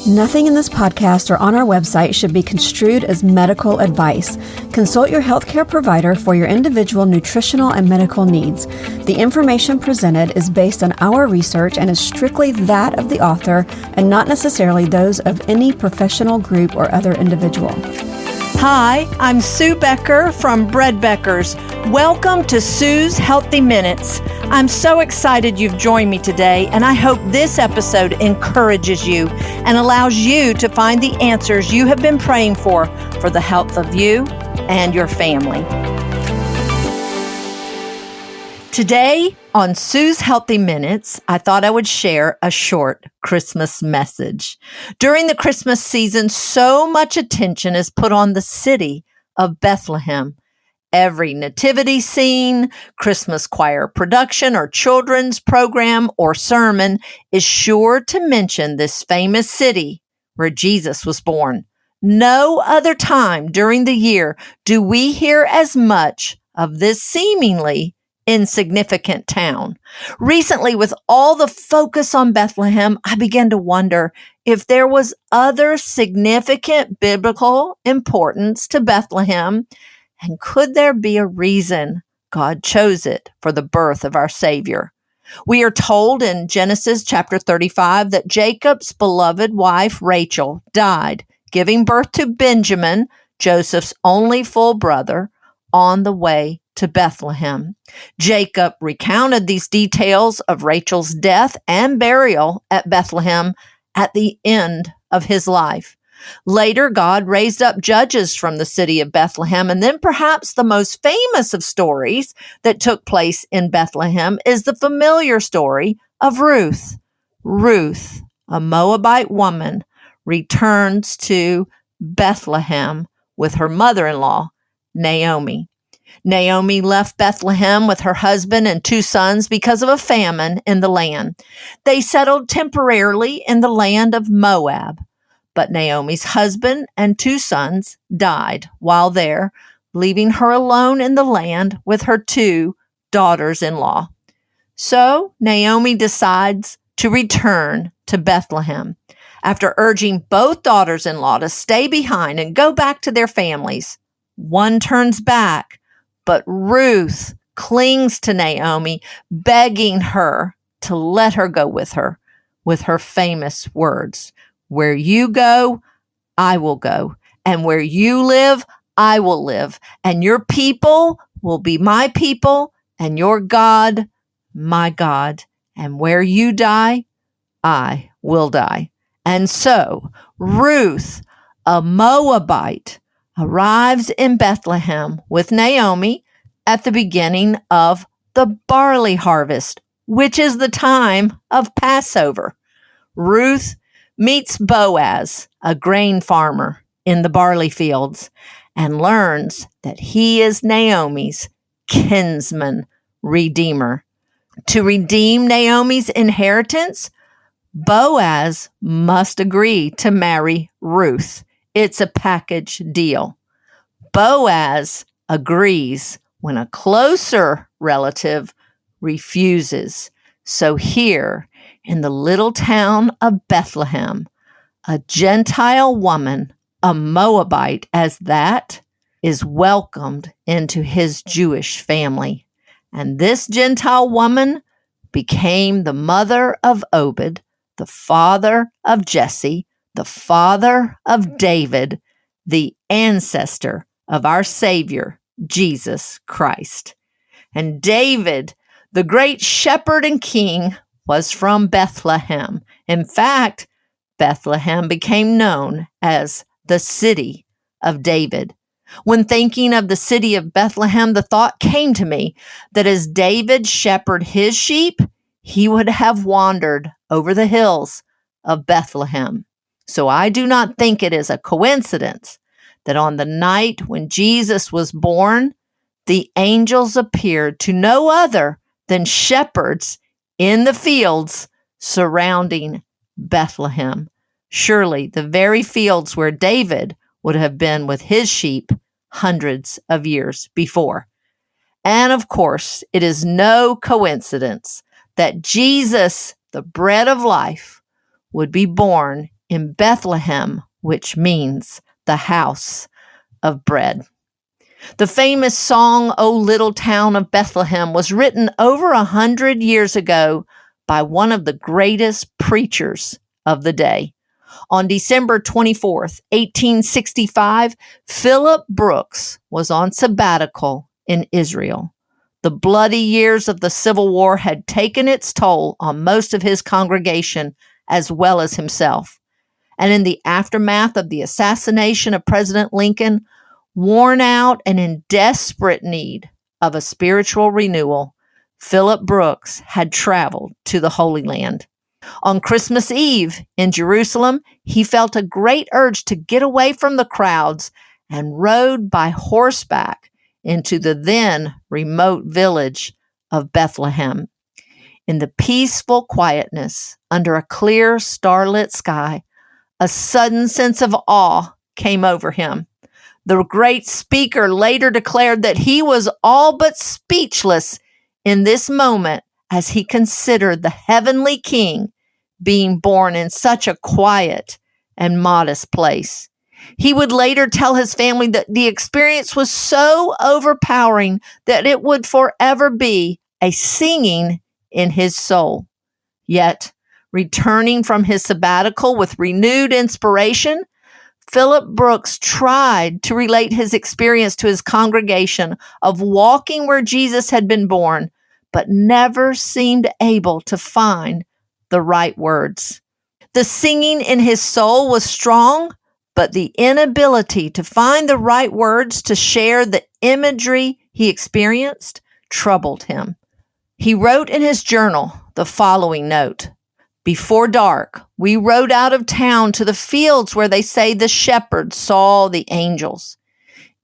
Nothing in this podcast or on our website should be construed as medical advice. Consult your healthcare provider for your individual nutritional and medical needs. The information presented is based on our research and is strictly that of the author and not necessarily those of any professional group or other individual. Hi, I'm Sue Becker from Bread Beckers. Welcome to Sue's Healthy Minutes. I'm so excited you've joined me today, and I hope this episode encourages you and allows you to find the answers you have been praying for the health of you and your family. Today on Sue's Healthy Minutes, I thought I would share a short Christmas message. During the Christmas season, so much attention is put on the city of Bethlehem. Every nativity scene, Christmas choir production, or children's program or sermon is sure to mention this famous city where Jesus was born. No other time during the year do we hear as much of this seemingly insignificant town. Recently, with all the focus on Bethlehem, I began to wonder if there was other significant biblical importance to Bethlehem, and could there be a reason God chose it for the birth of our Savior? We are told in Genesis chapter 35 that Jacob's beloved wife Rachel died, giving birth to Benjamin, Joseph's only full brother, on the way to Bethlehem. Jacob recounted these details of Rachel's death and burial at Bethlehem at the end of his life. Later, God raised up judges from the city of Bethlehem, and then perhaps the most famous of stories that took place in Bethlehem is the familiar story of Ruth. Ruth, a Moabite woman, returns to Bethlehem with her mother-in-law, Naomi. Naomi left Bethlehem with her husband and 2 sons because of a famine in the land. They settled temporarily in the land of Moab, but Naomi's husband and 2 sons died while there, leaving her alone in the land with her 2 daughters-in-law. So Naomi decides to return to Bethlehem. After urging both daughters-in-law to stay behind and go back to their families, one turns back, but Ruth clings to Naomi, begging her to let her go with her famous words, "Where you go, I will go, and where you live, I will live, and your people will be my people, and your God, my God, and where you die, I will die." And so Ruth, a Moabite, arrives in Bethlehem with Naomi at the beginning of the barley harvest, which is the time of Passover. Ruth meets Boaz, a grain farmer in the barley fields, and learns that he is Naomi's kinsman redeemer. To redeem Naomi's inheritance, Boaz must agree to marry Ruth. It's a package deal. Boaz agrees when a closer relative refuses. So here in the little town of Bethlehem, a Gentile woman, a Moabite as that, is welcomed into his Jewish family. And this Gentile woman became the mother of Obed, the father of Jesse, the father of David, the ancestor of our Savior, Jesus Christ. And David, the great shepherd and king, was from Bethlehem. In fact, Bethlehem became known as the city of David. When thinking of the city of Bethlehem, the thought came to me that as David shepherded his sheep, he would have wandered over the hills of Bethlehem. So I do not think it is a coincidence that on the night when Jesus was born, the angels appeared to no other than shepherds in the fields surrounding Bethlehem. Surely the very fields where David would have been with his sheep hundreds of years before. And of course, it is no coincidence that Jesus, the bread of life, would be born in Bethlehem, which means the house of bread. The famous song, O Little Town of Bethlehem, was written over 100 years ago by one of the greatest preachers of the day. On December 24th, 1865, Phillip Brooks was on sabbatical in Israel. The bloody years of the Civil War had taken its toll on most of his congregation as well as himself. And in the aftermath of the assassination of President Lincoln, worn out and in desperate need of a spiritual renewal, Phillip Brooks had traveled to the Holy Land. On Christmas Eve in Jerusalem, he felt a great urge to get away from the crowds and rode by horseback into the then remote village of Bethlehem. In the peaceful quietness, under a clear starlit sky, a sudden sense of awe came over him. The great speaker later declared that he was all but speechless in this moment as he considered the heavenly King being born in such a quiet and modest place. He would later tell his family that the experience was so overpowering that it would forever be a singing in his soul. Yet, returning from his sabbatical with renewed inspiration, Phillip Brooks tried to relate his experience to his congregation of walking where Jesus had been born, but never seemed able to find the right words. The singing in his soul was strong, but the inability to find the right words to share the imagery he experienced troubled him. He wrote in his journal the following note: "Before dark, we rode out of town to the fields where they say the shepherds saw the angels.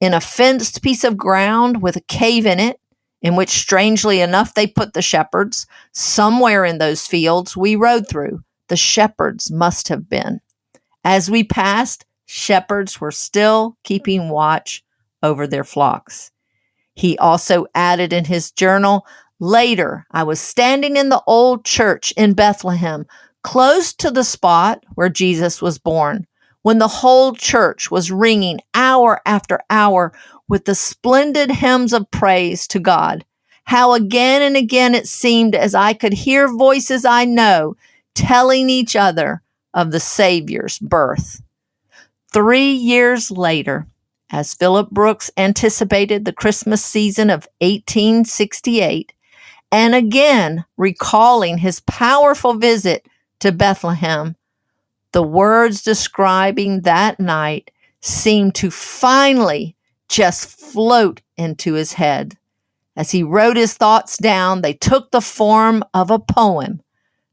In a fenced piece of ground with a cave in it, in which, strangely enough, they put the shepherds, somewhere in those fields we rode through, the shepherds must have been. As we passed, shepherds were still keeping watch over their flocks." He also added in his journal, "Later, I was standing in the old church in Bethlehem, close to the spot where Jesus was born, when the whole church was ringing hour after hour with the splendid hymns of praise to God. How again and again it seemed as I could hear voices I know telling each other of the Savior's birth." 3 years later, as Phillip Brooks anticipated the Christmas season of 1868, and again recalling his powerful visit to Bethlehem, the words describing that night seemed to finally just float into his head. As he wrote his thoughts down, they took the form of a poem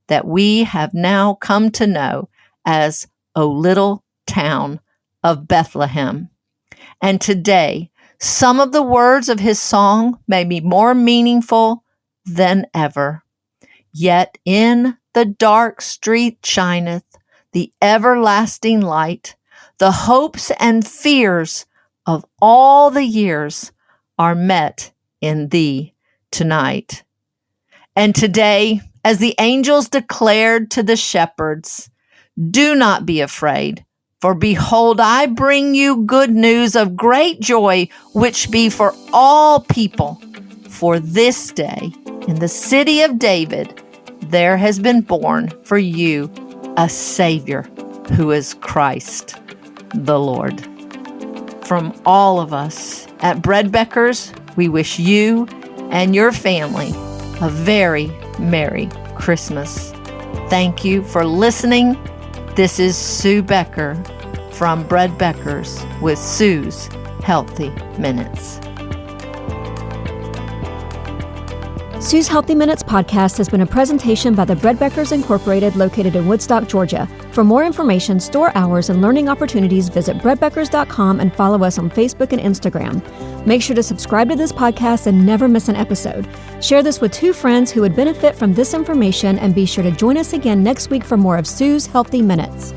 that we have now come to know as O Little Town of Bethlehem. And today, some of the words of his song may be more meaningful than ever. "Yet in the dark street shineth the everlasting light. The hopes and fears of all the years are met in thee tonight." And today, as the angels declared to the shepherds, "Do not be afraid, for behold, I bring you good news of great joy, which be for all people. For this day, in the city of David, there has been born for you a Savior, who is Christ the Lord." From all of us at Bread Beckers, we wish you and your family a very Merry Christmas. Thank you for listening. This is Sue Becker from Bread Beckers with Sue's Healthy Minutes. Sue's Healthy Minutes podcast has been a presentation by the Bread Beckers Incorporated, located in Woodstock, Georgia. For more information, store hours, and learning opportunities, visit breadbeckers.com and follow us on Facebook and Instagram. Make sure to subscribe to this podcast and never miss an episode. Share this with 2 friends who would benefit from this information, and be sure to join us again next week for more of Sue's Healthy Minutes.